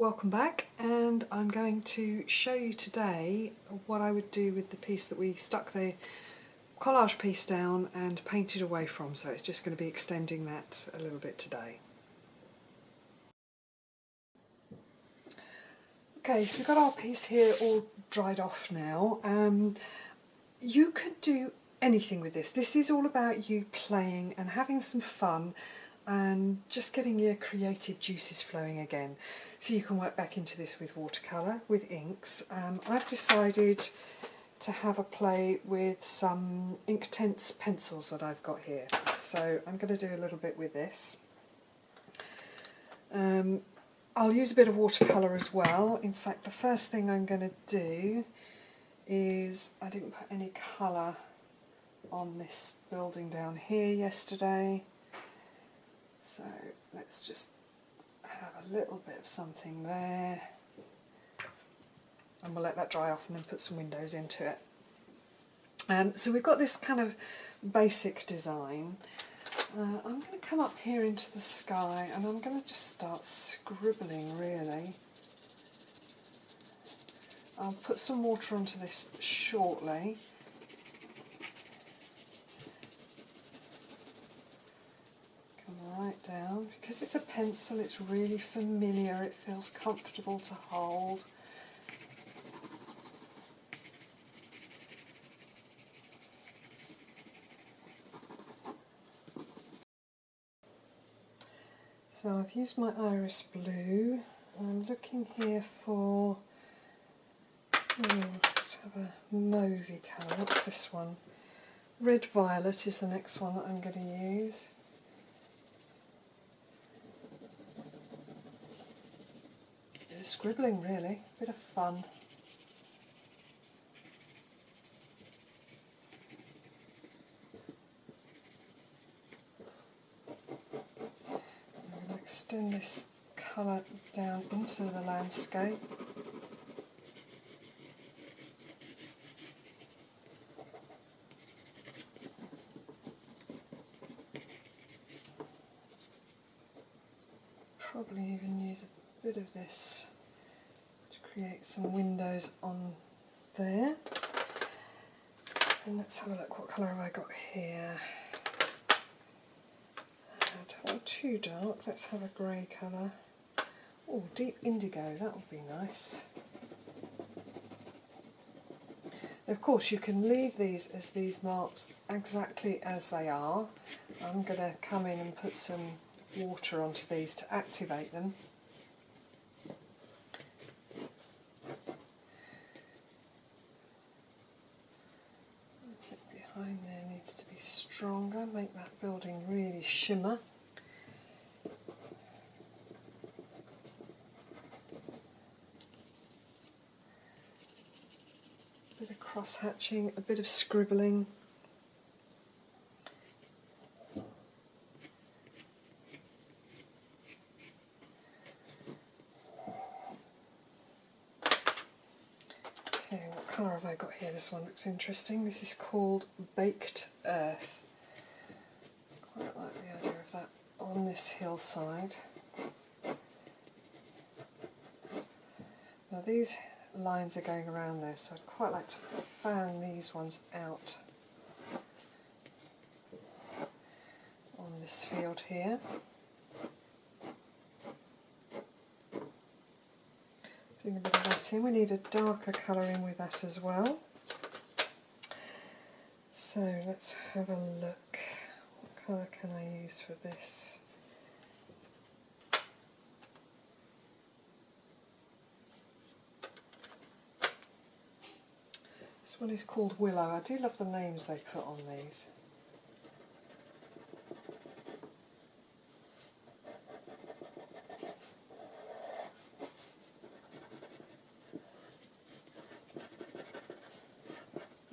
Welcome back, and I'm going to show you today what I would do with the piece that we stuck the collage piece down and painted away from, so it's just going to be extending that a little bit today. Okay, so we've got our piece here all dried off now. You could do anything with this. This is all about you playing and having some fun and just getting your creative juices flowing again. So you can work back into this with watercolour, with inks. I've decided to have a play with some Inktense pencils that I've got here. So I'm going to do a little bit with this. I'll use a bit of watercolour as well. In fact, the first thing I'm going to do is, I didn't put any colour on this building down here yesterday. So let's just have a little bit of something there, and we'll let that dry off and then put some windows into it. So we've got this kind of basic design. I'm going to come up here into the sky and I'm going to just start scribbling really. I'll put some water onto this shortly. Right down, because it's a pencil, it's really familiar, it feels comfortable to hold. So I've used my iris blue. I'm looking here for, let's have a mauvey colour. What's this one? Red violet is the next one that I'm going to use. Scribbling really, a bit of fun. I'm going to extend this colour down into the landscape. Probably even use a bit of this create some windows on there. And let's have a look, what colour have I got here? I don't want too dark, let's have a grey colour. Oh, deep indigo, that would be nice. Of course you can leave these as these marks exactly as they are. I'm going to come in and put some water onto these to activate them. Behind there needs to be stronger, make that building really shimmer. A bit of cross-hatching, a bit of scribbling. What colour have I got here? This one looks interesting. This is called Baked Earth. Quite like the idea of that on this hillside. Now these lines are going around there, so I'd quite like to fan these ones out on this field here. Putting a bit of that in. We need a darker colour in with that as well. So let's have a look. What colour can I use for this? This one is called Willow. I do love the names they put on these.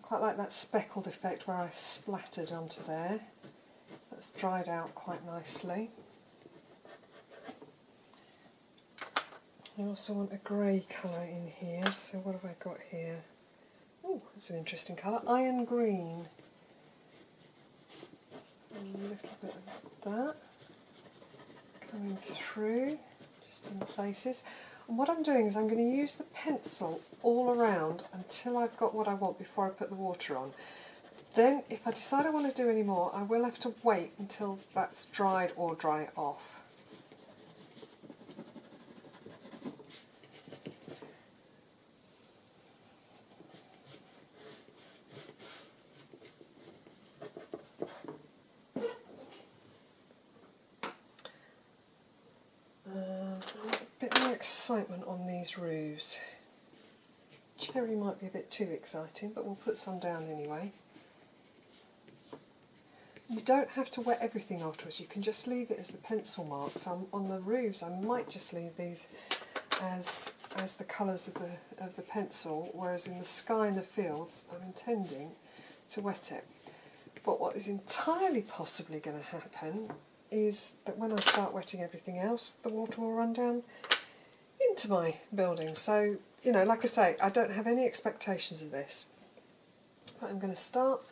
Quite like that speckled effect where I splattered onto there. That's dried out quite nicely. I also want a grey colour in here, so what have I got here? Oh, that's an interesting colour, iron green. A little bit of that coming through, just in places. And what I'm doing is I'm going to use the pencil all around until I've got what I want before I put the water on. Then if I decide I want to do any more, I will have to wait until that's dried or dry it off. A bit more excitement on these roofs. Cherry might be a bit too exciting, but we'll put some down anyway. You don't have to wet everything afterwards, you can just leave it as the pencil marks. On the roofs I might just leave these as the colours of the pencil, whereas in the sky and the fields I'm intending to wet it. But what is entirely possibly going to happen is that when I start wetting everything else, the water will run down into my building. So, you know, like I say, I don't have any expectations of this. But I'm going to start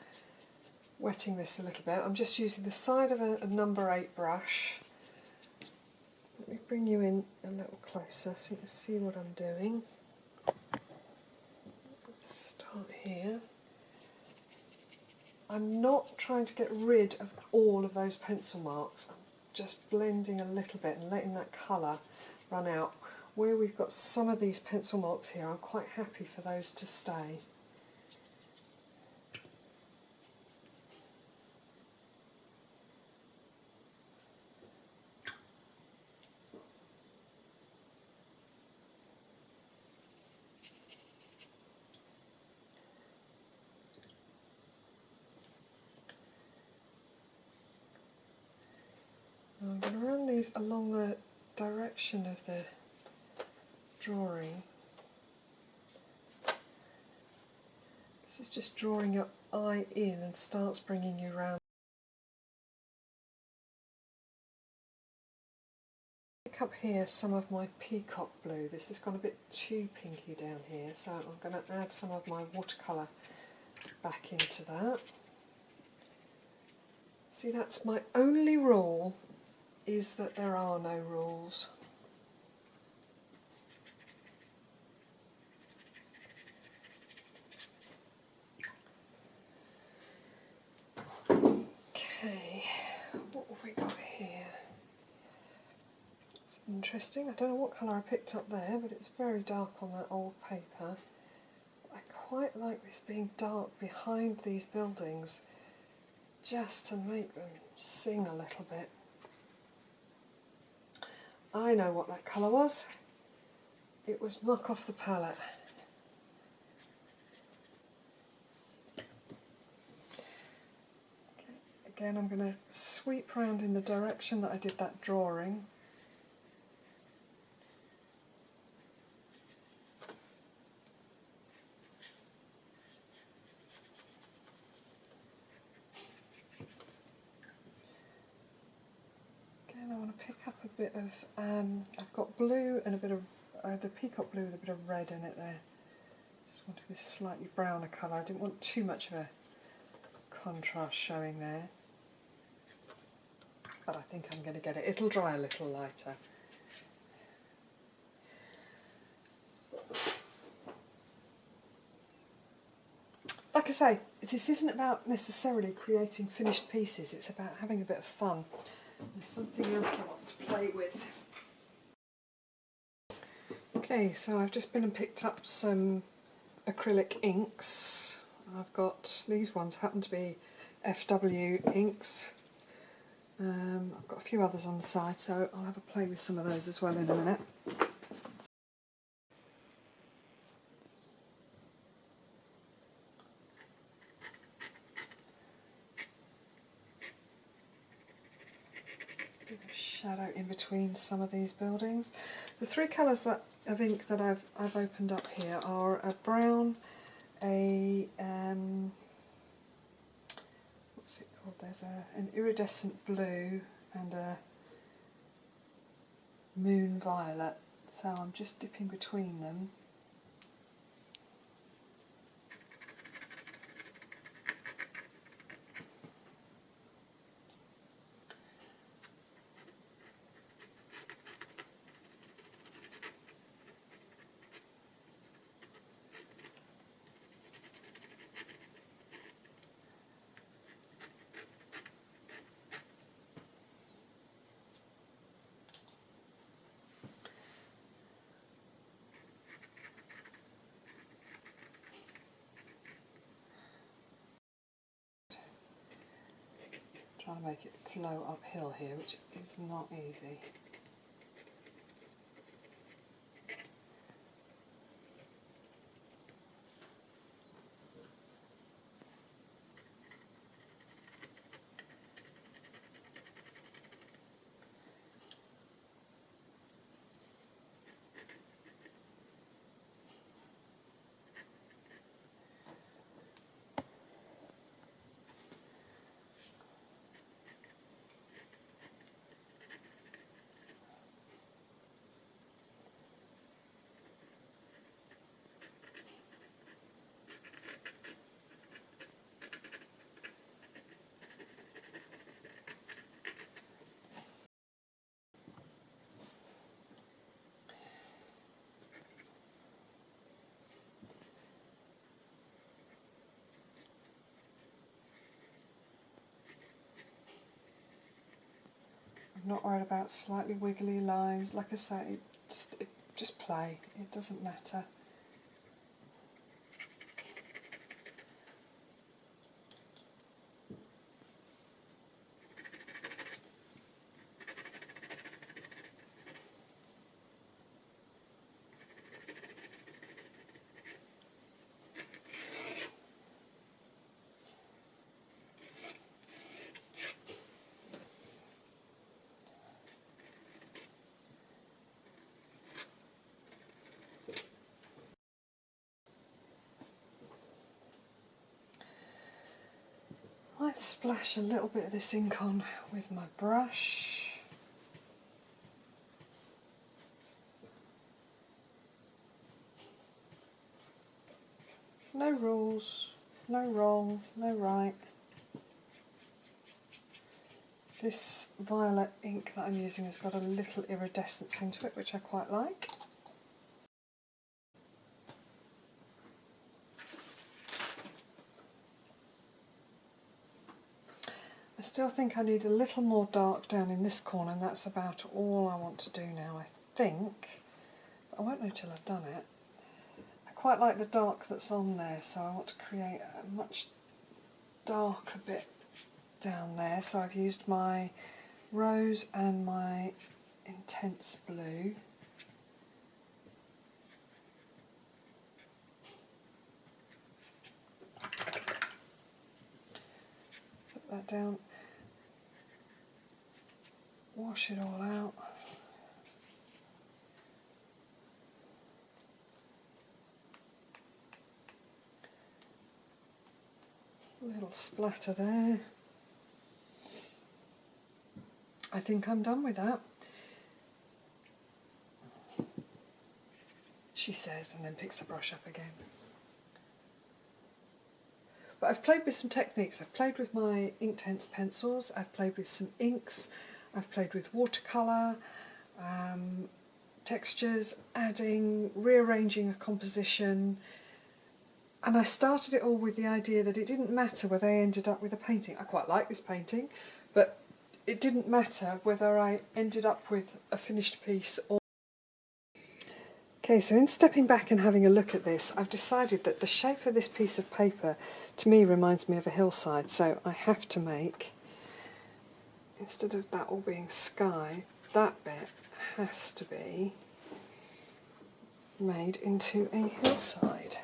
wetting this a little bit. I'm just using the side of a number 8 brush. Let me bring you in a little closer so you can see what I'm doing. Let's start here. I'm not trying to get rid of all of those pencil marks. I'm just blending a little bit and letting that colour run out. Where we've got some of these pencil marks here, I'm quite happy for those to stay. I'm going to run these along the direction of the drawing. This is just drawing your eye in and starts bringing you round. Pick up here some of my peacock blue. This has gone a bit too pinky down here, so I'm going to add some of my watercolour back into that. See, that's my only rule, is that there are no rules. Okay, what have we got here? It's interesting. I don't know what colour I picked up there, but it's very dark on that old paper. I quite like this being dark behind these buildings, just to make them sing a little bit. I know what that colour was. It was muck off the palette. Okay. Again, I'm going to sweep round in the direction that I did that drawing. Again, I want to pick up a bit of, I've got blue and a bit of, the peacock blue with a bit of red in it there. Just wanted this slightly browner colour. I didn't want too much of a contrast showing there. But I think I'm going to get it. It'll dry a little lighter. Like I say, this isn't about necessarily creating finished pieces, it's about having a bit of fun. There's something else I want to play with. Okay, so I've just been and picked up some acrylic inks. I've got, these ones happen to be FW inks. I've got a few others on the side, so I'll have a play with some of those as well in a minute. Bit of shadow in between some of these buildings. The three colours of ink that I've opened up here are a brown, a what's it called? There's an iridescent blue and a moon violet. So I'm just dipping between them. trying to make it flow uphill here, which is not easy. I'm not worried about slightly wiggly lines. Like I say, just play. It doesn't matter. Might splash a little bit of this ink on with my brush. No rules, no wrong, no right. This violet ink that I'm using has got a little iridescence into it, which I quite like. I still think I need a little more dark down in this corner, and that's about all I want to do now, I think. But I won't know till I've done it. I quite like the dark that's on there, so I want to create a much darker bit down there. So I've used my rose and my intense blue. Put that down. Wash it all out. A little splatter there. I think I'm done with that, she says, and then picks the brush up again. But I've played with some techniques. I've played with my Inktense pencils, I've played with some inks, I've played with watercolour, textures, adding, rearranging a composition, and I started it all with the idea that it didn't matter whether I ended up with a painting. I quite like this painting, but it didn't matter whether I ended up with a finished piece or... Okay, so in stepping back and having a look at this, I've decided that the shape of this piece of paper to me reminds me of a hillside, so I have to make, instead of that all being sky, that bit has to be made into a hillside.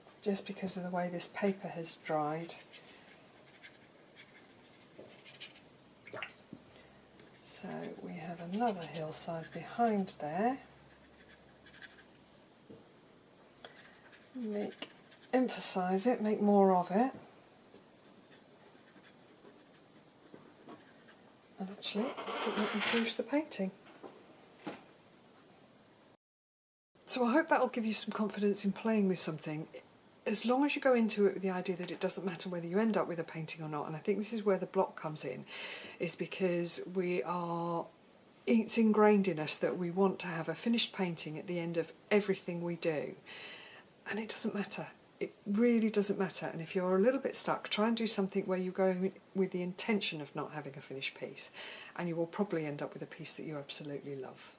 It's just because of the way this paper has dried. So we have another hillside behind there. Emphasise it, make more of it. And actually, I think that improves the painting. So I hope that'll give you some confidence in playing with something, as long as you go into it with the idea that it doesn't matter whether you end up with a painting or not. And I think this is where the block comes in, is because it's ingrained in us that we want to have a finished painting at the end of everything we do. And it doesn't matter. It really doesn't matter. And if you're a little bit stuck, try and do something where you're going with the intention of not having a finished piece, and you will probably end up with a piece that you absolutely love.